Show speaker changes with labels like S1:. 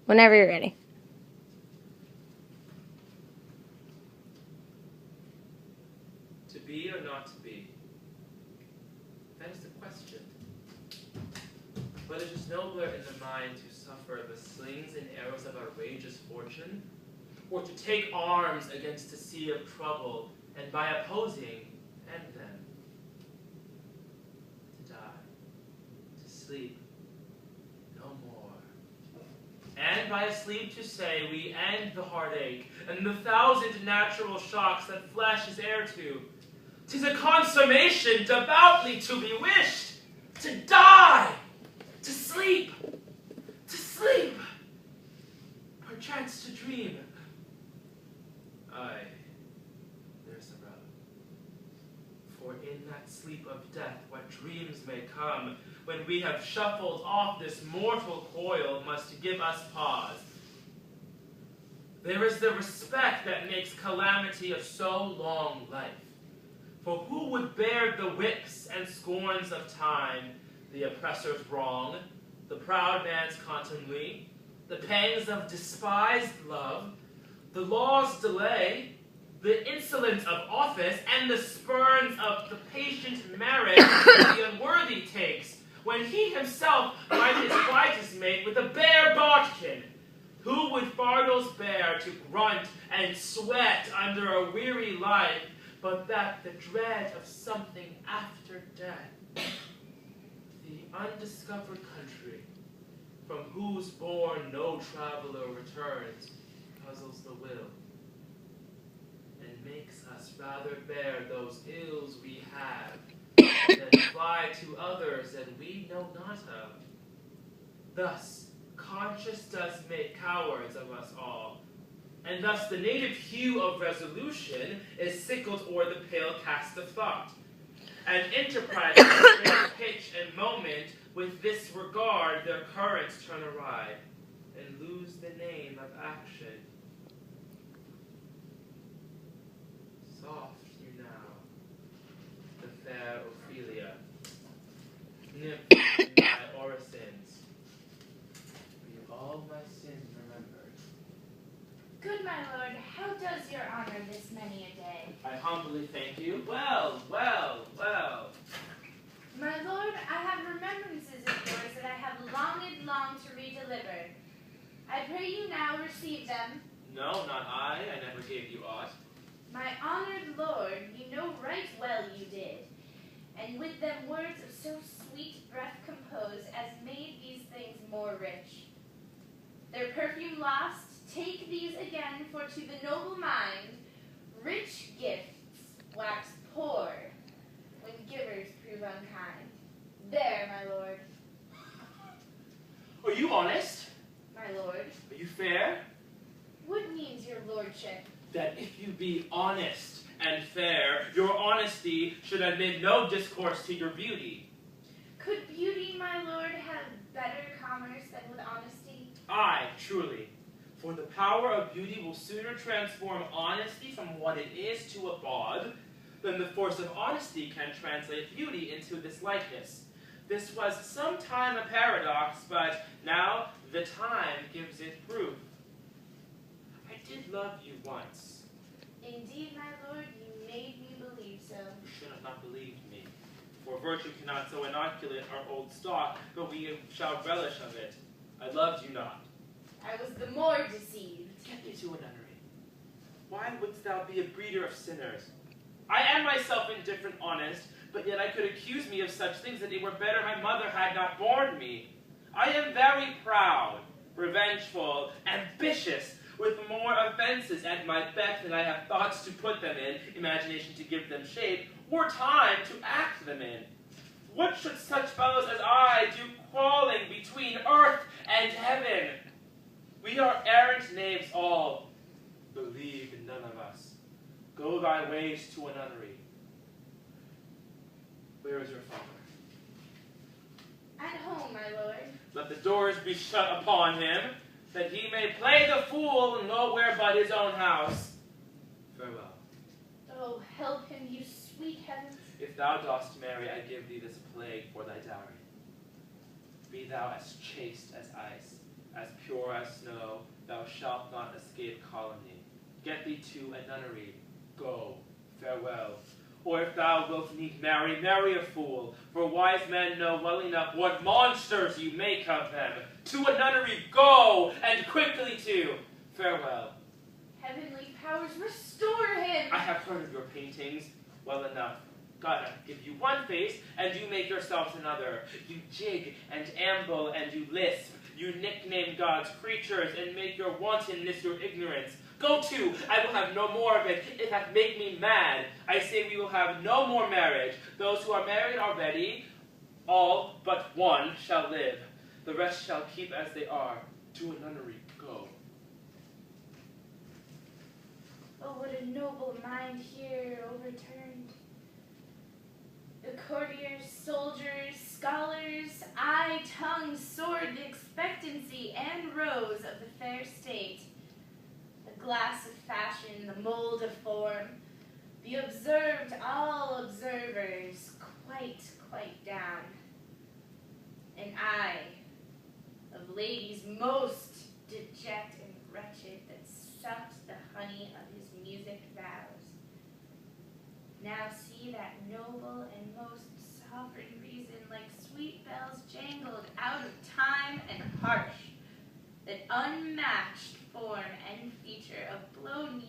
S1: Whenever you're ready.
S2: To be or not to be? That is the question. But it is nobler in the mind to suffer the slings and arrows of outrageous fortune, or to take arms against a sea of trouble, and by opposing, end them. To die, to sleep, no more. And by sleep to say, we end the heartache, and the thousand natural shocks that flesh is heir to. 'Tis a consummation devoutly to be wished, to die, to sleep, perchance to dream. Aye, there's the rub. For in that sleep of death, what dreams may come, when we have shuffled off this mortal coil, must give us pause. There is the respect that makes calamity of so long life. For who would bear the whips and scorns of time, the oppressor's wrong, the proud man's contumely, the pangs of despised love, the law's delay, the insolence of office, and the spurns of the patient marriage that the unworthy takes, when he himself might his quietest make with a bare bodkin? Who would fardels bear to grunt and sweat under a weary life, but that the dread of something after death? The undiscovered country, from whose bourne no traveler returns, puzzles the will, and makes us rather bear those ills we have, than fly to others that we know not of. Thus, conscience does make cowards of us all, and thus the native hue of resolution is sickled o'er the pale cast of thought, and enterprises their pitch and moment with this regard their currents turn awry, and lose the name of action. Soft you now, the fair Ophelia, nymph in my orisons, be all my sins remembered.
S3: Good my lord, how does your honor this many a day?
S2: I humbly thank you. Well, well, well.
S3: My lord, I have remembrances of yours that I have longed long to redeliver. I pray you now receive them.
S2: No, not I. I never gave you aught.
S3: My honored lord, you know right well you did, and with them words of so sweet breath composed as made these things more rich. Their perfume lost, take these again, for to the noble mind, rich gifts wax poor, when givers prove unkind. There, my lord.
S2: Are you honest?
S3: My lord.
S2: Are you fair?
S3: What means your lordship?
S2: That if you be honest and fair, your honesty should admit no discourse to your beauty.
S3: Could beauty, my lord, have better commerce than with honesty?
S2: Aye, truly. For the power of beauty will sooner transform honesty from what it is to a bawd, than the force of honesty can translate beauty into this likeness. This was sometime a paradox, but now the time gives it proof. I did love you once.
S3: Indeed, my lord, you made me believe so.
S2: You should have not believed me. For virtue cannot so inoculate our old stock, but we shall relish of it. I loved you not.
S3: I was the more deceived.
S2: Get me to a nunnery. Why wouldst thou be a breeder of sinners? I am myself indifferent honest, but yet I could accuse me of such things that it were better my mother had not borne me. I am very proud, revengeful, ambitious, with more offenses at my beck than I have thoughts to put them in, imagination to give them shape, or time to act them in. What should such fellows as I do crawling between earth and heaven? We are errant knaves all. Believe in none of us. Go thy ways to a nunnery. Where is your father?
S3: At home, my lord.
S2: Let the doors be shut upon him, that he may play the fool nowhere but his own house. Farewell.
S3: Oh, help him, you sweet heavens.
S2: If thou dost marry, I give thee this plague for thy dowry. Be thou as chaste as ice, as pure as snow, thou shalt not escape calumny. Get thee to a nunnery. Go, farewell. Or if thou wilt need marry, marry a fool, for wise men know well enough what monsters you make of them. To a nunnery go, and quickly too. Farewell.
S3: Heavenly powers, restore him!
S2: I have heard of your paintings. Well enough. God hath give you one face, and you make yourselves another. You jig and amble, and you lisp. You nickname God's creatures, and make your wantonness your ignorance. Go to, I will have no more of it. It hath made me mad. I say we will have no more marriage. Those who are married already, all but one shall live. The rest shall keep as they are. To a nunnery go.
S3: Oh, what a noble mind here overturned. The courtiers, soldiers, scholars, eye, tongue, sword, the expectancy and rose of the fair state, the glass of fashion, the mold of form, the observed, all observers, quite down. And I, of ladies most deject and wretched, that sucked the honey of his music vows, now see that noble and most sovereign reason, like sweet bells jangled out of time and harsh, that unmatched form and feature of blown